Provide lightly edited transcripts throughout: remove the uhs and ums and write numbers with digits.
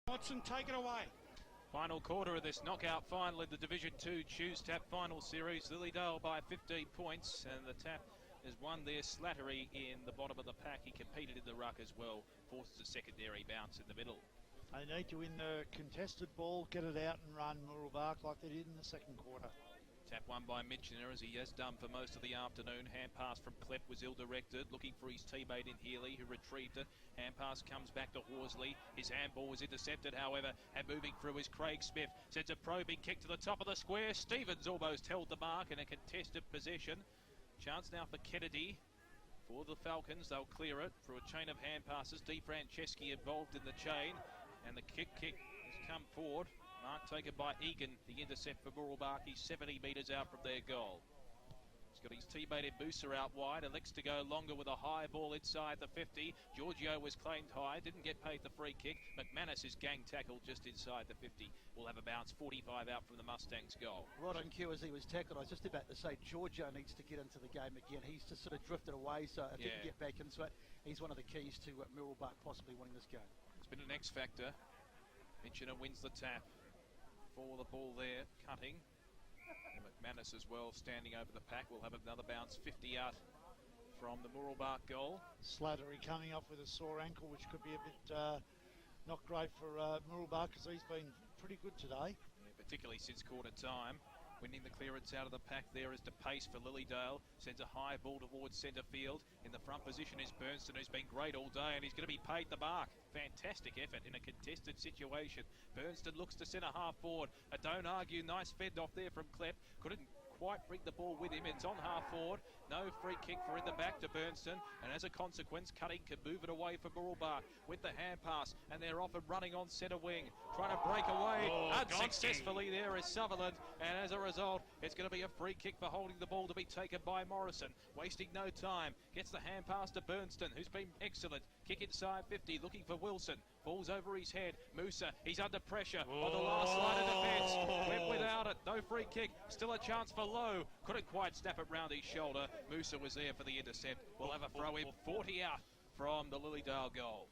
Watson, take it away. Final quarter of this knockout final in the Division 2 Choose Tap final series. Lilydale by 15 points, and the Tap has won there. Slattery in the bottom of the pack. He competed in the ruck as well, forced a secondary bounce in the middle. They need to win the contested ball, get it out and run Mooroolbark like they did in the second quarter. Tap won by Mitchener, as he has done for most of the afternoon. Hand pass from Klepp was ill-directed, looking for his teammate in Healy, who retrieved it. Hand pass comes back to Horsley. His handball was intercepted, however, and moving through is Craig Smith. Sends a probing kick to the top of the square. Stevens almost held the mark in a contested possession. Chance now for Kennedy. For the Falcons, they'll clear it through a chain of hand passes. Di Franceschi involved in the chain, and the kick has come forward. Mark taken by Egan, the intercept for Mooroolbark. He's 70 metres out from their goal. He's got his teammate in Musa out wide. Elects to go longer with a high ball inside the 50. Giorgio was claimed high, didn't get paid the free kick. McManus is gang tackled just inside the 50. We'll have a bounce 45 out from the Mustangs' goal. Right on cue as he was tackled. I was just about to say Giorgio needs to get into the game again. He's just sort of drifted away, so I didn't get back into it. He's one of the keys to Mooroolbark possibly winning this game. It's been an X factor. Mitchener wins the tap. For the ball there, cutting. And McManus as well, standing over the pack. We'll have another bounce 50 out from the Mooroolbark goal. Slattery coming off with a sore ankle, which could be a bit not great for Mooroolbark, because he's been pretty good today. Yeah, particularly since quarter time. Winning the clearance out of the pack there is DePace for Lilydale. Sends a high ball towards centre field. In the front position is Bernston, who's been great all day, and he's going to be paid the mark. Fantastic effort in a contested situation. Bernston looks to centre half forward. A don't argue, nice fend off there from Klepp. Couldn't quite bring the ball with him. It's on half forward. No free kick for in the back to Bernston, and as a consequence, Cutting can move it away for Mooroolbark with the hand pass, and they're off and running on centre wing, trying to break away unsuccessfully. There is Sutherland, and as a result, it's going to be a free kick for holding the ball to be taken by Morrison. Wasting no time, gets the hand pass to Bernston, who's been excellent. Kick inside 50, looking for Wilson. Falls over his head. Musa, he's under pressure on the last line of defence. Went without it. No free kick. Still a chance for Lowe. Couldn't quite snap it round his shoulder. Musa was there for the intercept. We'll have a throw in 40 out from the Lilydale goal.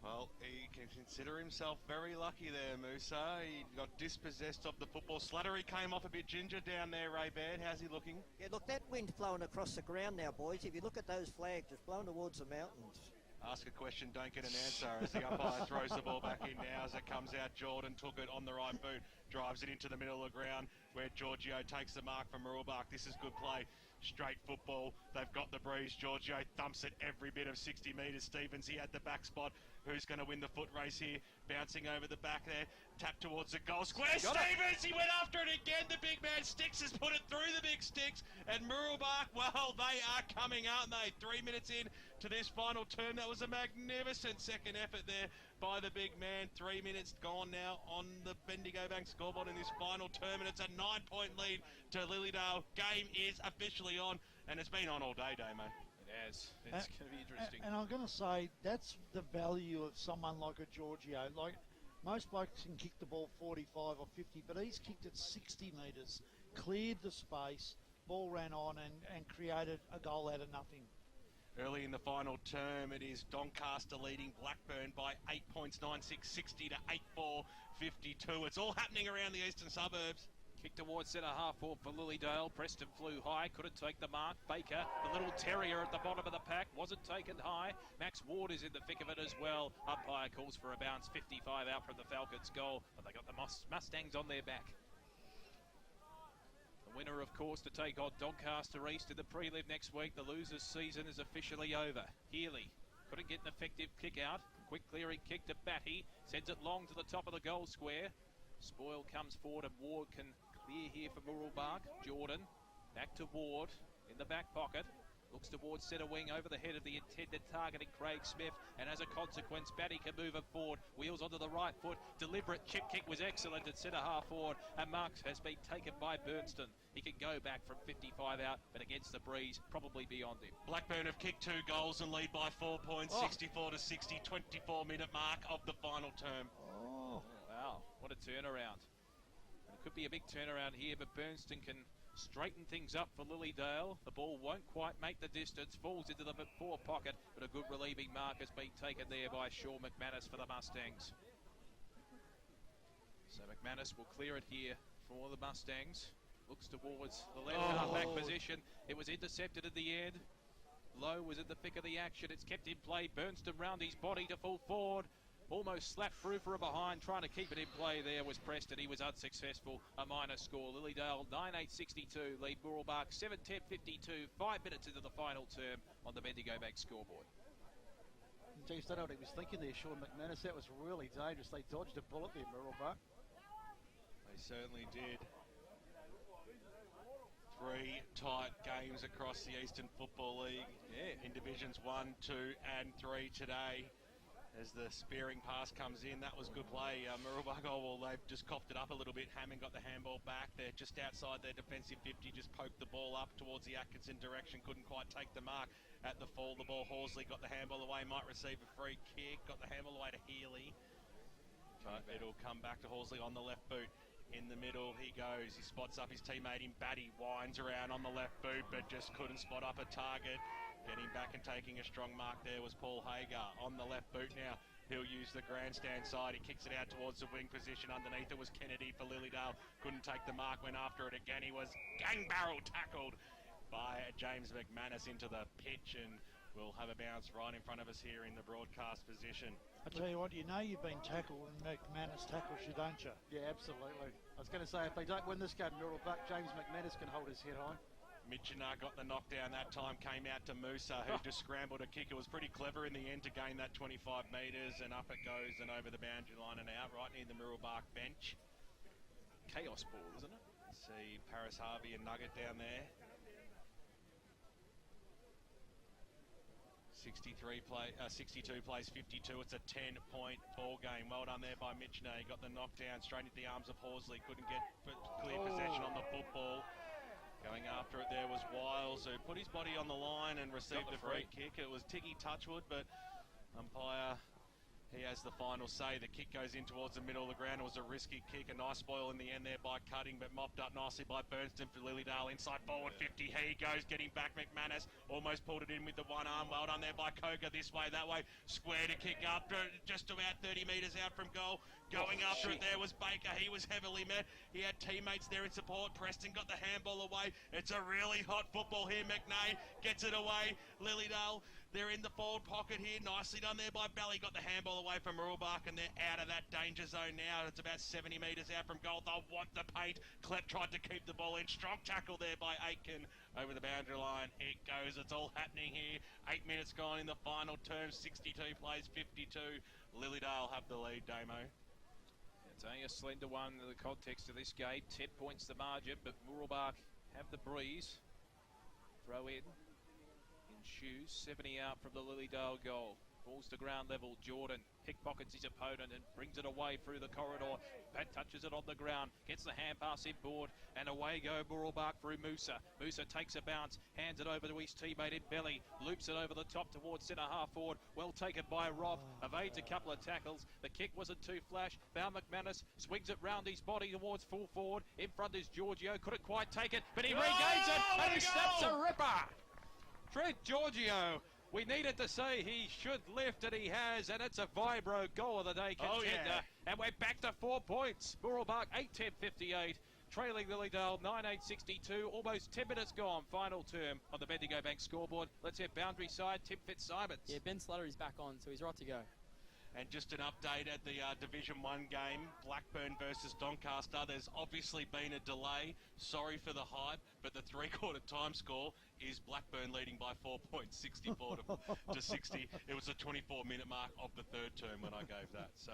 Well, he can consider himself very lucky there, Musa. He got dispossessed of the football. Slattery came off a bit ginger down there, Ray Baird. How's he looking? Yeah, look, that wind blowing across the ground now, boys. If you look at those flags, it's blowing towards the mountains. Ask a question, don't get an answer, as the umpire throws the ball back in now as it comes out. Jordan took it on the right boot, drives it into the middle of the ground where Giorgio takes the mark from Mooroolbark. This is good play. Straight football. They've got the breeze. Giorgio thumps it every bit of 60 metres. Stevens, he had the back spot. Who's going to win the foot race here? Bouncing over the back there. Tap towards the goal square. Stevens, he went after it again. The big man Sticks has put it through the big sticks. And Mooroolbark, well, they are coming, aren't they? 3 minutes in to this final term. That was a magnificent second effort there by the big man. 3 minutes gone now on the Bendigo Bank scoreboard in this final term. And it's a 9-point lead to Lilydale. Game is officially on, and it's been on all day, Damo. It has. It's going to be interesting. And I'm going to say that's the value of someone like a Giorgio. Like, most blokes can kick the ball 45 or 50, but he's kicked it 60 metres, cleared the space, ball ran on and created a goal out of nothing. Early in the final term, it is Doncaster leading Blackburn by 8 points, 9-6, 60 to 8-4, 52. It's all happening around the eastern suburbs. Kick towards centre half forward for Lilydale. Preston flew high, couldn't take the mark. Baker, the little terrier at the bottom of the pack, wasn't taken high. Max Ward is in the thick of it as well. Umpire calls for a bounce, 55 out from the Falcons' goal, but they got the Mustangs on their back. The winner, of course, to take on Doncaster East in the prelim next week. The losers' season is officially over. Healy couldn't get an effective kick out. Quick clearing kick to Batty. Sends it long to the top of the goal square. Spoil comes forward and Ward can clear here for Mooroolbark. Jordan back to Ward in the back pocket. Looks towards centre wing over the head of the intended targeting Craig Smith, and as a consequence Batty can move it forward. Wheels onto the right foot. Deliberate chip kick was excellent at centre half forward, and Marks has been taken by Bernston. He can go back from 55 out, but against the breeze, probably beyond him. Blackburn have kicked 2 goals and lead by 4 points, 64 to 60, 24-minute mark of the final term. Oh, wow, what a turnaround. And it could be a big turnaround here, but Bernston can straighten things up for Lilydale. The ball won't quite make the distance, falls into the forward pocket, but a good relieving mark has been taken there by Shaw McManus for the Mustangs. So McManus will clear it here for the Mustangs. Looks towards the left half-back position. It was intercepted at the end. Lowe was in the thick of the action. It's kept in play. Burnston round his body to full forward. Almost slapped through for a behind. Trying to keep it in play there was Preston. He was unsuccessful. A minor score. Lilydale 9-8-62. Lead Mooroolbark 7-10-52. 5 minutes into the final term on the Bendigo Bank scoreboard. Geez, don't know what he was thinking there, Sean McManus. That was really dangerous. They dodged a bullet there, Mooroolbark. They certainly did. 3 tight games across the Eastern Football League in Divisions 1, 2 and 3 today. As the spearing pass comes in, that was good play. Mooroolbark, they've just coughed it up a little bit. Hammond got the handball back. They're just outside their defensive 50, just poked the ball up towards the Atkinson direction. Couldn't quite take the mark at the fall. The ball, Horsley got the handball away, might receive a free kick. Got the handball away to Healy. But it'll come back to Horsley on the left boot. In the middle, he goes. He spots up his teammate in Batty. Winds around on the left boot, but just couldn't spot up a target. Getting back and taking a strong mark there was Paul Hagar on the left boot now. He'll use the grandstand side. He kicks it out towards the wing position. Underneath it was Kennedy for Lilydale. Couldn't take the mark, went after it again. He was gang barrel tackled by James McManus into the pitch, and we'll have a bounce right in front of us here in the broadcast position. I tell you what, you know you've been tackled when McManus tackles you, don't you? Yeah, absolutely. I was going to say, if they don't win this game, Mooroolbark, James McManus can hold his head high. Michener got the knockdown that time, came out to Musa, who just scrambled a kick. It was pretty clever in the end to gain that 25 metres, and up it goes and over the boundary line and out right near the Mooroolbark bench. Chaos ball, isn't it? See Paris Harvey and Nugget down there. 62 plays 52. It's a 10-point ball game. Well done there by Michener. He got the knockdown straight into the arms of Horsley. Couldn't get clear possession on the football. Going after it there was Wiles, who put his body on the line and received a free kick. It was Tiggy Touchwood, but umpire, he has the final say. The kick goes in towards the middle of the ground. It was a risky kick, a nice spoil in the end there by Cutting, but mopped up nicely by Burnston for Lilydale. Inside forward 50, he goes, getting back McManus. Almost pulled it in with the one arm. Well done there by Koga, this way, that way. Square to kick up, just about 30 metres out from goal. Going after it there was Baker. He was heavily met. He had teammates there in support. Preston got the handball away. It's a really hot football here. McNay gets it away. Lilydale, they're in the forward pocket here. Nicely done there by Bally. Got the handball away from Mooroolbark, and they're out of that danger zone now. It's about 70 metres out from goal. They'll want the paint. Klepp tried to keep the ball in. Strong tackle there by Aitken over the boundary line. It goes. It's all happening here. 8 minutes gone in the final term. 62 plays 52. Lilydale have the lead, Damo. It's only a slender one in the context of this game. 10 points the margin, but Mooroolbark have the breeze. Throw in shoes. 70 out from the Lilydale goal. Falls to ground level. Jordan pickpockets his opponent and brings it away through the corridor. Pat touches it on the ground, gets the hand pass inboard, and away go Mooroolbark through Musa. Musa takes a bounce, hands it over to his teammate in Belly, loops it over the top towards centre half forward. Well taken by Rob, evades a couple of tackles. The kick wasn't too flash. Found McManus, swings it round his body towards full forward. In front is Giorgio, couldn't quite take it, but he regains it, and he snaps a ripper. Trent Giorgio. We needed to say he should lift, and he has, and it's a vibro goal of the day contender. And we're back to 4 points. Mooroolbark 8-10-58, trailing Lilydale 9-8-62. Almost 10 minutes gone. Final term on the Bendigo Bank scoreboard. Let's hit boundary side. Tim Fitzsimons. Yeah, Ben Slater is back on, so he's right to go. And just an update at the Division 1 game, Blackburn versus Doncaster. There's obviously been a delay. Sorry for the hype, but the three-quarter time score is Blackburn leading by 4 points, 64 to 60. It was the 24-minute mark of the third term when I gave that. So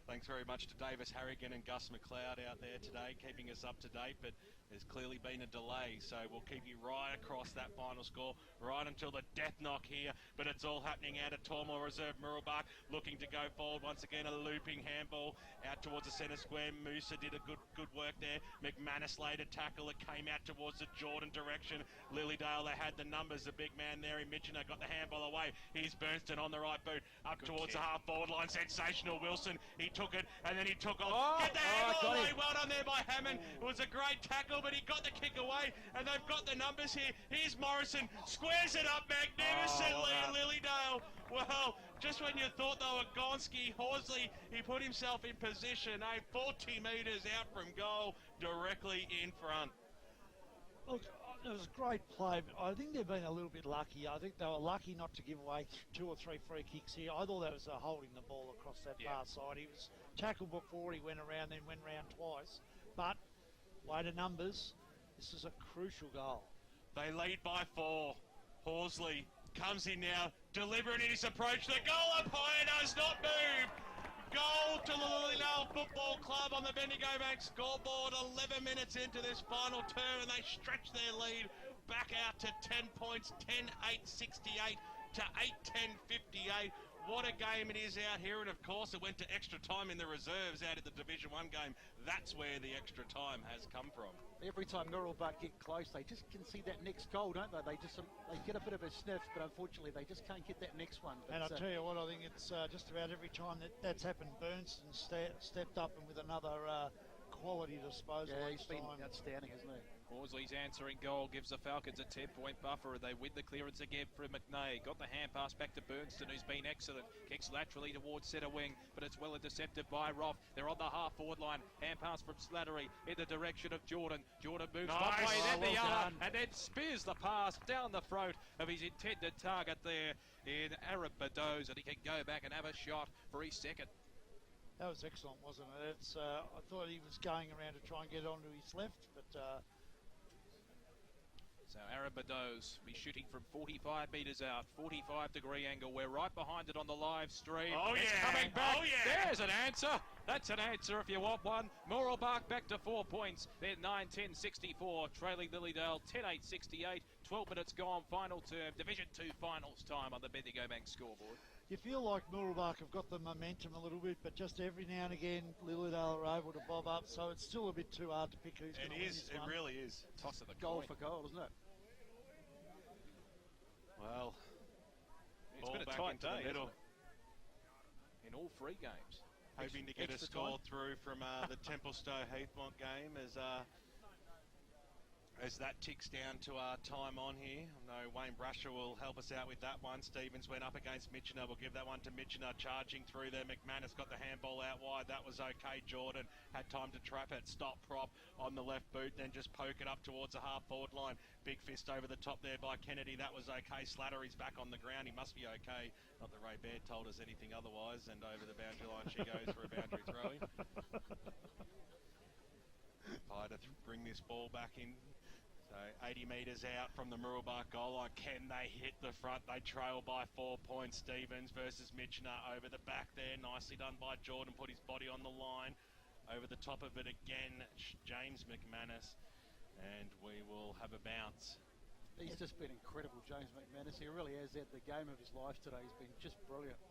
thanks very much to Davis Harrigan and Gus McLeod out there today, keeping us up to date. But there's clearly been a delay, so we'll keep you right across that final score, right until the death knock here. But it's all happening out at Tormore Reserve. Mooroolbark looking to go forward once again. A looping handball out towards the centre square. Musa did a good work there. McManus laid a tackle. It came out towards the Jordan direction. Lilydale, they had the numbers. The big man there in Michener got the handball away. Here's Burnston on the right boot up towards the half forward line. Sensational Wilson. He took it and then he took off. Get the handball away. Well done there by Hammond. It was a great tackle, but he got the kick away, and they've got the numbers here. Here's Morrison, squares it up magnificently, Lilydale. Well, Just when you thought they were Gonski, Horsley, he put himself in position, 40 metres out from goal, directly in front. Look, it was a great play, but I think they've been a little bit lucky. I think they were lucky not to give away 2 or 3 free kicks here. I thought that was holding the ball across that far side. He was tackled before he went around, then went round twice. But, way to numbers, this is a crucial goal. They lead by 4. Horsley comes in now, delivering in his approach. The goal umpire does not move. Goal to the Lilydale Football Club on the Bendigo Bank scoreboard. 11 minutes into this final term, and they stretch their lead back out to 10 points, 10-8-68 to 8-10-58. What a game it is out here, and of course it went to extra time in the reserves out of the Division 1 game. That's where the extra time has come from. Every time Mooroolbark get close, they just can see that next goal, don't they? They get a bit of a sniff, but unfortunately they just can't get that next one. But and I'll tell you what, I think it's just about every time that's happened, Bernston stepped up and with another quality disposal. Yeah, he's been outstanding, hasn't he? Horsley's answering goal gives the Falcons a 10-point buffer. They win the clearance again from McNay. Got the hand pass back to Bernston, who's been excellent. Kicks laterally towards centre wing, but it's well intercepted by Roth. They're on the half-forward line. Hand pass from Slattery in the direction of Jordan. Jordan moves one way, then the other, and then spears the pass down the throat of his intended target there in Arab Badoz, and he can go back and have a shot for his second. That was excellent, wasn't it? It's, I thought he was going around to try and get onto his left, but... So Arab Badoz be shooting from 45 metres out, 45-degree angle. We're right behind it on the live stream. Oh, it's yeah. coming back. Oh, yeah. There's an answer. That's an answer if you want one. Mooroolbark back to 4 points. They're 9-10-64, trailing Lilydale 10-8-68. 12 minutes gone, final term. Division 2 finals time on the Bendigo Bank scoreboard. You feel like Mooroolbark have got the momentum a little bit, but just every now and again, Lilydale are able to bob up, so it's still a bit too hard to pick who's going to win this one. It really is. Toss of the Goal coin. for goal, isn't it? Well, It's been a back tight into day, the middle. In all 3 games. Hoping to get a Extra score time. through from the Templestowe Heathmont game as that ticks down to our time on here. I know Wayne Brasher will help us out with that one. Stevens went up against Mitchener. We'll give that one to Mitchener, charging through there. McManus got the handball out wide. That was okay. Jordan had time to trap it. Stop prop on the left boot, then just poke it up towards the half-forward line. Big fist over the top there by Kennedy. That was okay. Slattery's back on the ground. He must be okay. Not that Ray Baird told us anything otherwise. And over the boundary line she goes for a boundary throw-in. Try to bring this ball back in. So 80 metres out from the Mooroolbark goal line. Can they hit the front? They trail by 4 points. Stevens versus Mitchener over the back there. Nicely done by Jordan. Put his body on the line. Over the top of it again, James McManus. And we will have a bounce. He's just been incredible, James McManus. He really has had the game of his life today. He's been just brilliant.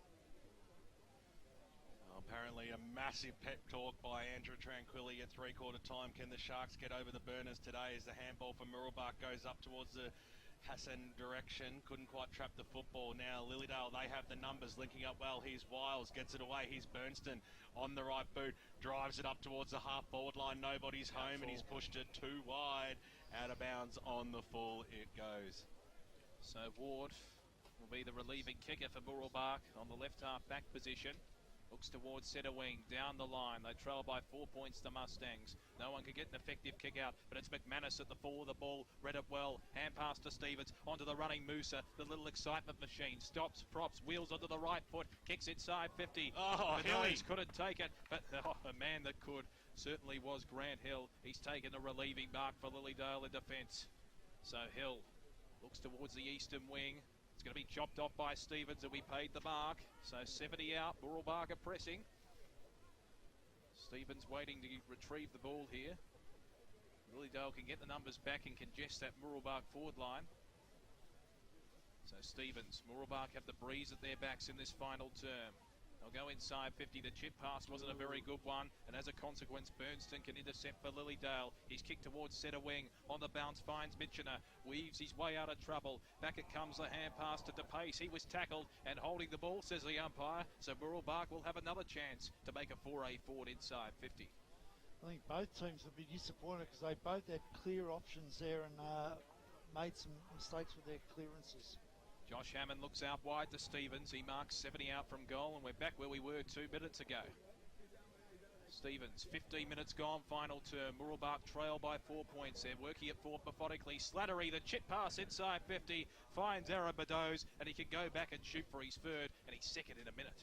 Apparently a massive pep talk by Andrew Tranquilli at three-quarter time. Can the Sharks get over the burners today as the handball for Mooroolbark goes up towards the Hassan direction? Couldn't quite trap the football. Now Lilydale, they have the numbers linking up well. Here's Wiles, gets it away. Here's Bernston on the right boot, drives it up towards the half-forward line. Nobody's home, and he's pushed it too wide. Out of bounds on the full it goes. So Ward will be the relieving kicker for Mooroolbark on the left half-back position. Looks towards centre wing, down the line. They trail by 4 points to Mustangs. No one can get an effective kick out, but it's McManus at the fore of the ball. Read it well. Hand pass to Stevens. Onto the running Musa. The little excitement machine. Stops, props, wheels onto the right foot. Kicks inside 50. Oh, Hills couldn't take it, but a man that could certainly was Grant Hill. He's taken the relieving mark for Lilydale in defence. So Hill looks towards the eastern wing. It's going to be chopped off by Stevens, and we paid the mark. So 70 out, Mooroolbark are pressing. Stevens waiting to retrieve the ball here. Lilydale can get the numbers back and congest that Mooroolbark forward line. So Stevens, Mooroolbark have the breeze at their backs in this final term. They'll go inside 50. The chip pass wasn't a very good one, and as a consequence, Bernston can intercept for Lilydale. He's kicked towards centre wing. On the bounce finds Mitchener. Weaves his way out of trouble. Back it comes, the hand pass to DePace. He was tackled and holding the ball, says the umpire. So Mooroolbark will have another chance to make a foray forward inside 50. I think both teams will be disappointed because they both had clear options there and made some mistakes with their clearances. Josh Hammond looks out wide to Stevens. He marks 70 out from goal, and we're back where we were 2 minutes ago. Stevens, 15 minutes gone, final term. Mooroolbark trail by 4 points. They're working it forward methodically. Slattery, the chip pass inside 50, finds Aaron Beddoes, and he can go back and shoot for his third, and he's second in a minute.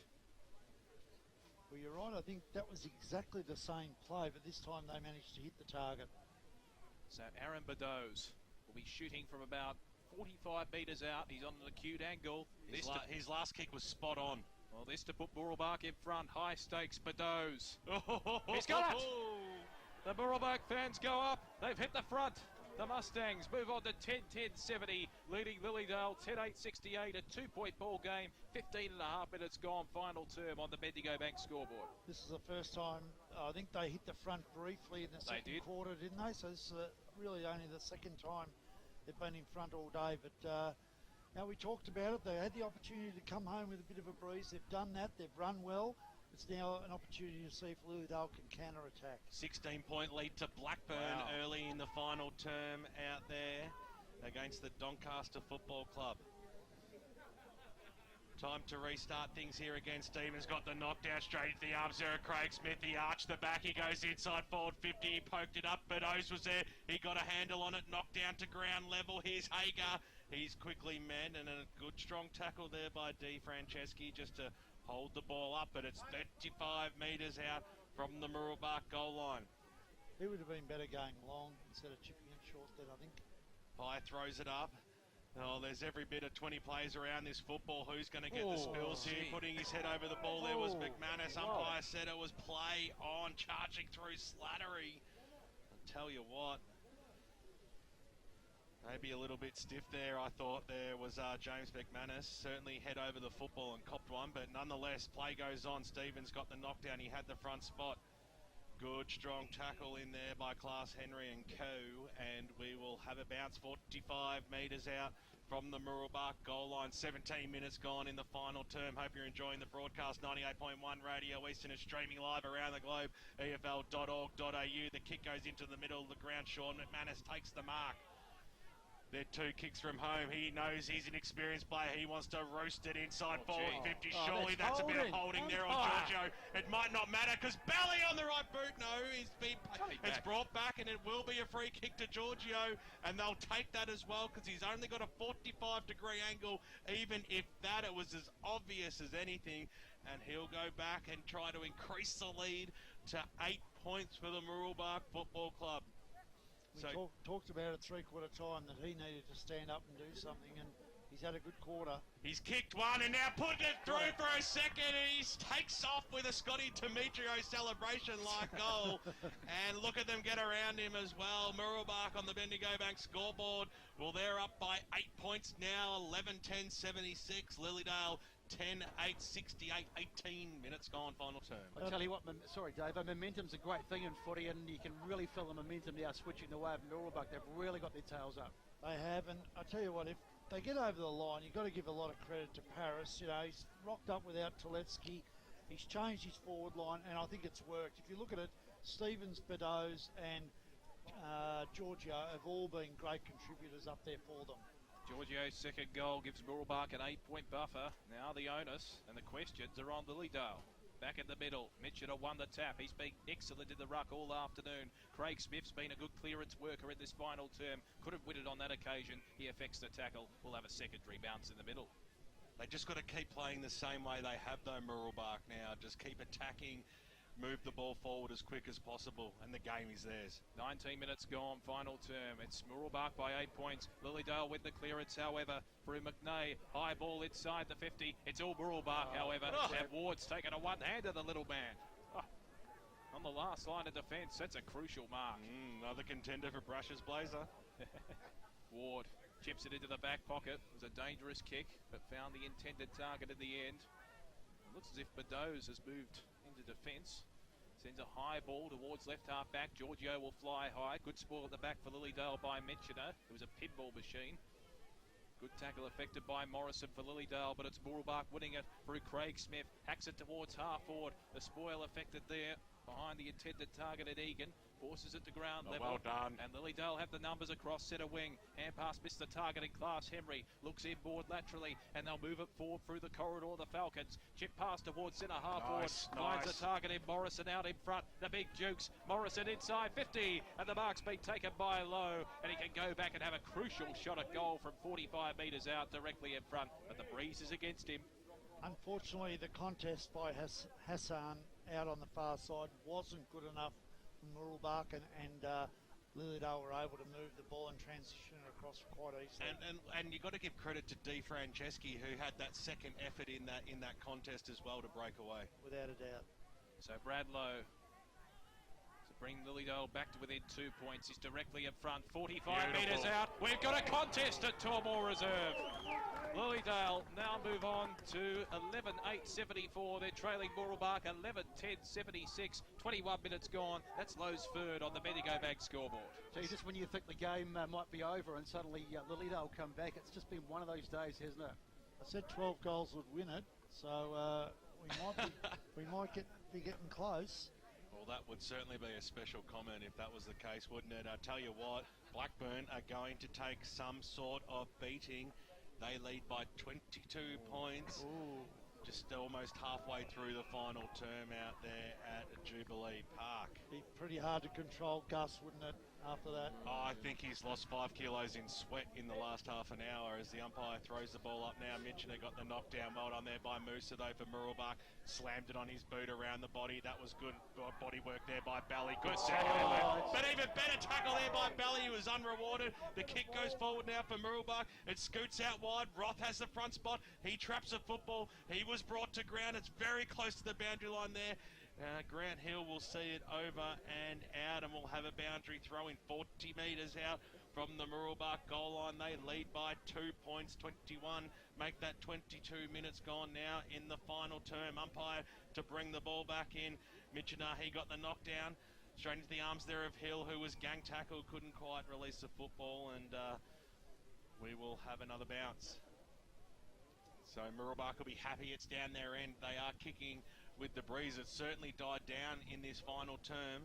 Well, you're right. I think that was exactly the same play, but this time they managed to hit the target. So Aaron Beddoes will be shooting from about 45 metres out. He's on an acute angle. His last kick was spot on. Well, this to put Mooroolbark in front. High stakes, Beddoes. He's got it! The Mooroolbark fans go up. They've hit the front. The Mustangs move on to 10-10-70, leading Lilydale 10-8-68, a 2-point ball game. 15 and a half minutes gone, final term on the Bendigo Bank scoreboard. This is the first time, I think they hit the front briefly in the second quarter, didn't they? So this is really only the second time they've been in front all day. But now we talked about it. They had the opportunity to come home with a bit of a breeze. They've done that. They've run well. It's now an opportunity to see if Lilydale can counter-attack. 16-point lead to Blackburn early in the final term out there against the Doncaster Football Club. Time to restart things here again. Stevens got the knockdown straight into the arms there of Craig Smith. He arched the back. He goes inside forward 50. He poked it up. Beddoes was there. He got a handle on it. Knocked down to ground level. Here's Hager. He's quickly met, and a good strong tackle there by D. Franceschi just to hold the ball up, but it's 35 metres out from the Mooroolbark goal line. He would have been better going long instead of chipping it short then, I think. Pye throws it up. Oh, there's every bit of 20 players around this football. Who's going to get the spills here? Putting his head over the ball there was McManus. Umpire said it was play on, charging through Slattery. I'll tell you what. Maybe a little bit stiff there. I thought there was James McManus. Certainly head over the football and copped one, but nonetheless, play goes on. Stevens got the knockdown. He had the front spot. Good, strong tackle in there by Class Henry and co. And we will have a bounce 45 metres out from the Mooroolbark goal line. 17 minutes gone in the final term. Hope you're enjoying the broadcast. 98.1 Radio Eastern is streaming live around the globe. EFL.org.au. The kick goes into the middle of the ground. Sean McManus takes the mark. They're 2 kicks from home. He knows he's an experienced player. He wants to roast it inside forward 50. Surely that's a bit of holding there on Giorgio. It might not matter because Bally on the right boot. No, it's brought back, and it will be a free kick to Giorgio, and they'll take that as well because he's only got a 45-degree angle. Even if that, it was as obvious as anything, and he'll go back and try to increase the lead to 8 points for the Mooroolbark Football Club. We talked about at three-quarter time that he needed to stand up and do something, and he's had a good quarter. He's kicked one and now put it through for a second, and he takes off with a Scotty Demetrio celebration-like goal. And look at them get around him as well. Mooroolbark on the Bendigo Bank scoreboard. Well, they're up by 8 points now, 11-10-76. Lilydale 10-8-68, 18 minutes gone, final term. I tell you what, sorry Dave, momentum's a great thing in footy, and you can really feel the momentum now switching the way of Mooroolbark. They've really got their tails up. They have, and I tell you what, if they get over the line, you've got to give a lot of credit to Paris. You know, he's rocked up without Tuletsky. He's changed his forward line, and I think it's worked. If you look at it, Stevens, Beddoes and Giorgio have all been great contributors up there for them. Giorgio's second goal gives Mooroolbark an 8-point buffer. Now the onus and the questions are on Lilydale. Back in the middle, Mitchell won the tap. He's been excellent in the ruck all afternoon. Craig Smith's been a good clearance worker in this final term. Could have won it on that occasion. He affects the tackle. We'll have a secondary bounce in the middle. They just got to keep playing the same way they have though, Mooroolbark now. Just keep attacking. Move the ball forward as quick as possible, and the game is theirs. 19 minutes gone, final term. It's Mooroolbark by 8 points. Lilydale with the clearance, however, through McNay. High ball inside the 50. It's all Mooroolbark, however. And Ward's taken a one-hander, the little man. On the last line of defence, that's a crucial mark. Another contender for Brush's blazer. Ward chips it into the back pocket. It was a dangerous kick, but found the intended target in the end. It looks as if Beddoes has moved into defence. Sends a high ball towards left half back. Giorgio will fly high. Good spoil at the back for Lilydale by Mentioner. It was a pinball machine. Good tackle affected by Morrison for Lilydale, but it's Mooroolbark winning it through Craig Smith. Hacks it towards half forward. The spoil affected there behind the intended target at Egan. Forces it to ground Oh, level. well done. And Lilydale have the numbers across centre wing. Hand pass missed the target in class. Henry looks inboard laterally, and they'll move it forward through the corridor. The Falcons chip pass towards centre half forward. Finds the target in Morrison out in front. The big Dukes. Morrison inside 50, and the mark's been taken by Lowe, and he can go back and have a crucial shot at goal from 45 metres out directly in front. But the breeze is against him. Unfortunately, the contest by Hassan out on the far side wasn't good enough. Mooroolbark and Lilydale were able to move the ball and transition it across quite easily. And you've got to give credit to Di Franceschi, who had that second effort in that contest as well to break away. Without a doubt. So Bradlow to bring Lilydale back to within 2 points. He's directly in front, 45 metres out. We've got a contest at Tormore Reserve. Lilydale now move on to 11.8.74. They're trailing Mooroolbark 11.10.76. 21 minutes gone. That's Lowe's third on the Bendigo Bank scoreboard. So just when you think the game might be over and suddenly Lilydale come back, it's just been one of those days, hasn't it? I said 12 goals would win it, so we might be getting close. Well, that would certainly be a special comment if that was the case, wouldn't it? I tell you what, Blackburn are going to take some sort of beating. They lead by 22 points. Ooh. Just almost halfway through the final term out there at Jubilee Park. Be pretty hard to control Gus, wouldn't it, after that? Oh, I think he's lost 5 kilos in sweat in the last half an hour as the umpire throws the ball up now. Mitchener got the knockdown. Well done there by Musa, though, for Mooroolbark. Slammed it on his boot around the body. That was good body work there by Bally. Good tackle. But even better tackle there by Bally, who was unrewarded. The kick goes forward now for Mooroolbark. It scoots out wide. Roth has the front spot. He traps a football. He was brought to ground. It's very close to the boundary line there. Grant Hill will see it over and out, and we'll have a boundary throw in 40 metres out from the Mooroolbark goal line. They lead by 2 points, 21. Make that 22 minutes gone now in the final term. Umpire to bring the ball back in. Mitchener, he got the knockdown straight into the arms there of Hill, who was gang tackled, couldn't quite release the football, and we will have another bounce. So Mooroolbark will be happy it's down their end. They are kicking with the breeze. It certainly died down in this final term.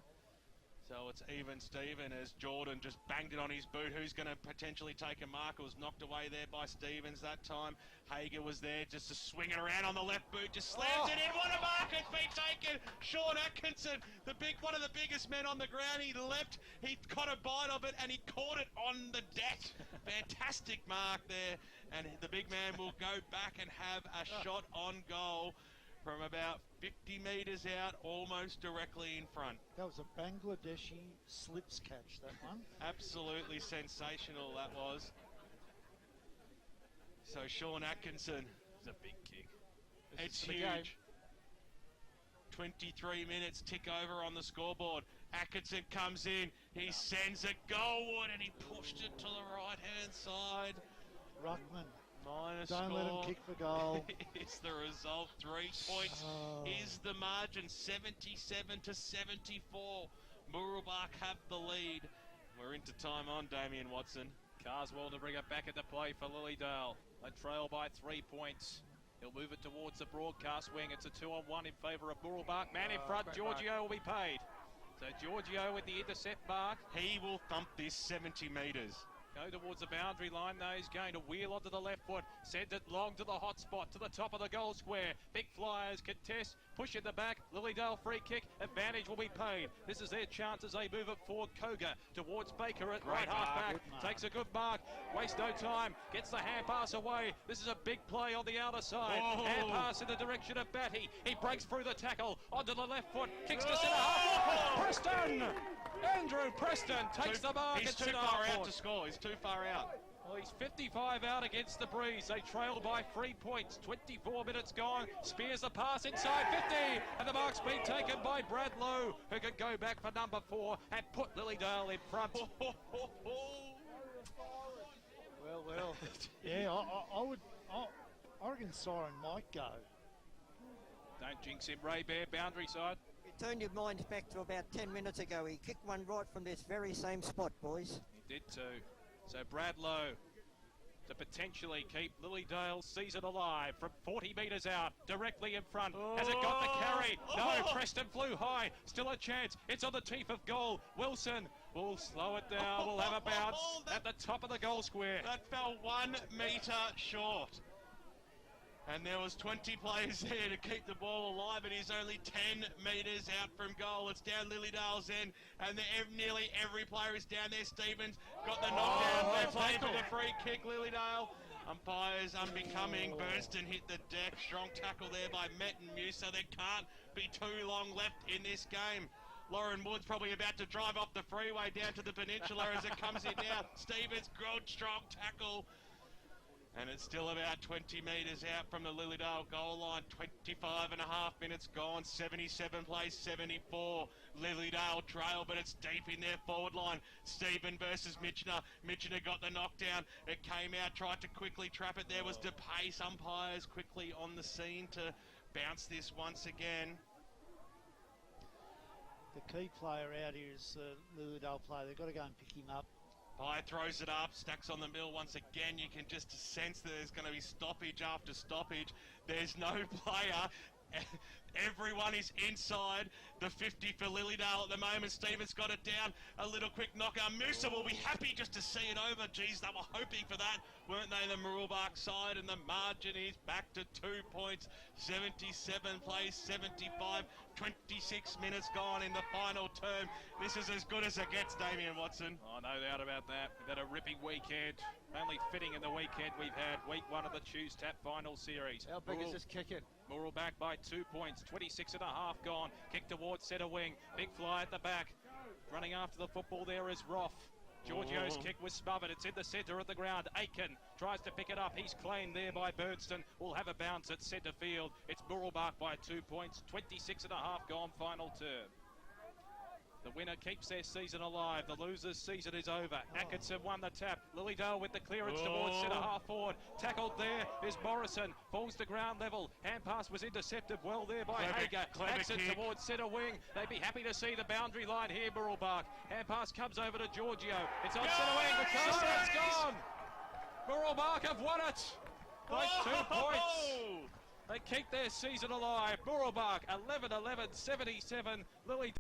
So it's even Steven as Jordan just banged it on his boot. Who's going to potentially take a mark? It was knocked away there by Stevens that time. Hager was there just to swing it around on the left boot. Just slams it in. What a mark it's been taken. Sean Atkinson, one of the biggest men on the ground. He leapt. He caught a bite of it and he caught it on the deck. Fantastic mark there. And the big man will go back and have a shot on goal from about 50 metres out, almost directly in front. That was a Bangladeshi slips catch, that one. Absolutely sensational that was. So Sean Atkinson. It's a big kick. It's huge. 23 minutes tick over on the scoreboard. Atkinson comes in. He sends it goalward and he pushed it to the right-hand side. Ruckman. Don't let him kick for goal. It's the result. 3 points is the margin. 77 to 74. Mooroolbark have the lead. We're into time on, Damien Watson. Carswell to bring it back into play for Lilydale. They trail by 3 points. He'll move it towards the broadcast wing. It's a 2-on-1 in favour of Mooroolbark. Man in front, Giorgio will be paid. So Giorgio with the intercept mark. He will thump this 70 metres. Go towards the boundary line though. He's going to wheel onto the left foot. Send it long to the hot spot, to the top of the goal square. Big Flyers contest. Push in the back. Lilydale free kick. Advantage will be paid. This is their chance as they move it forward. Koga towards Baker at right half back. Takes a good mark. Waste no time. Gets the hand pass away. This is a big play on the outer side. Hand pass in the direction of Batty. He breaks through the tackle. Onto the left foot. Kicks to centre half. Preston! Andrew Preston takes the mark. He's too far out to score. He's too far out. Well, he's 55 out against the breeze. They trail by 3 points. 24 minutes gone. Spears the pass inside 50. And the mark's been taken by Brad Lowe, who can go back for number 4 and put Lilydale in front. Well. Yeah, I reckon Siren might go. Don't jinx him, Ray Bear, boundary side. You turn your minds back to about 10 minutes ago. He kicked one right from this very same spot, boys. He did too. So Brad Lowe to potentially keep Lilydale's season alive from 40 metres out, directly in front. Has it got the carry? No, Preston flew high. Still a chance. It's on the teeth of goal. Wilson will slow it down. Will have a bounce at the top of the goal square. That fell 1 metre short. And there was 20 players there to keep the ball alive, and he's only 10 metres out from goal. It's down Lilydale's end, and nearly every player is down there. Stevens got the knockdown. They're playing for the free kick, Lilydale. Umpires unbecoming. Burnston hit the deck. Strong tackle there by Met and Musa. There can't be too long left in this game. Lauren Wood's probably about to drive off the freeway down to the peninsula as it comes in now. Stevens, good, strong tackle. And it's still about 20 metres out from the Lilydale goal line. 25 and a half minutes gone. 77 plays 74. Lilydale trail, but it's deep in their forward line. Stephen versus Mitchener. Mitchener got the knockdown. It came out, tried to quickly trap it. There was DePace. Umpires quickly on the scene to bounce this once again. The key player out here is the Lilydale player. They've got to go and pick him up. Pye throws it up, stacks on the middle once again. You can just sense that there's going to be stoppage after stoppage. There's no player. Everyone is inside the 50 for Lilydale at the moment. Stevens got it down. A little quick knocker. Musa will be happy just to see it over. Geez, they were hoping for that, weren't they, the Mooroolbark side? And the margin is back to 2 points. 77 plays 75. 26 minutes gone in the final term. This is as good as it gets, Damien Watson. Oh, no doubt about that. We've had a ripping weekend. Only fitting in the weekend we've had. Week 1 of the Choose Tap final series. How big is this kicking? Mooroolbark by 2 points. 26 and a half gone. Kick towards centre wing. Big fly at the back. Running after the football there is Roth. Giorgio's kick was smothered. It's in the centre of the ground. Aiken tries to pick it up. He's claimed there by Burnston. Will have a bounce at centre field. It's Mooroolbark by 2 points. 26 and a half gone final term. The winner keeps their season alive. The loser's season is over. Atkinson won the tap. Lilydale with the clearance towards centre half forward. Tackled there is Morrison. Falls to ground level. Hand pass was intercepted well there by Hager. Exit towards centre wing. They'd be happy to see the boundary line here, Mooroolbark. Hand pass comes over to Giorgio. It's on centre wing. The cross, it's gone. Mooroolbark have won it by 2 points. They keep their season alive. Mooroolbark 11-11-77. Lilydale.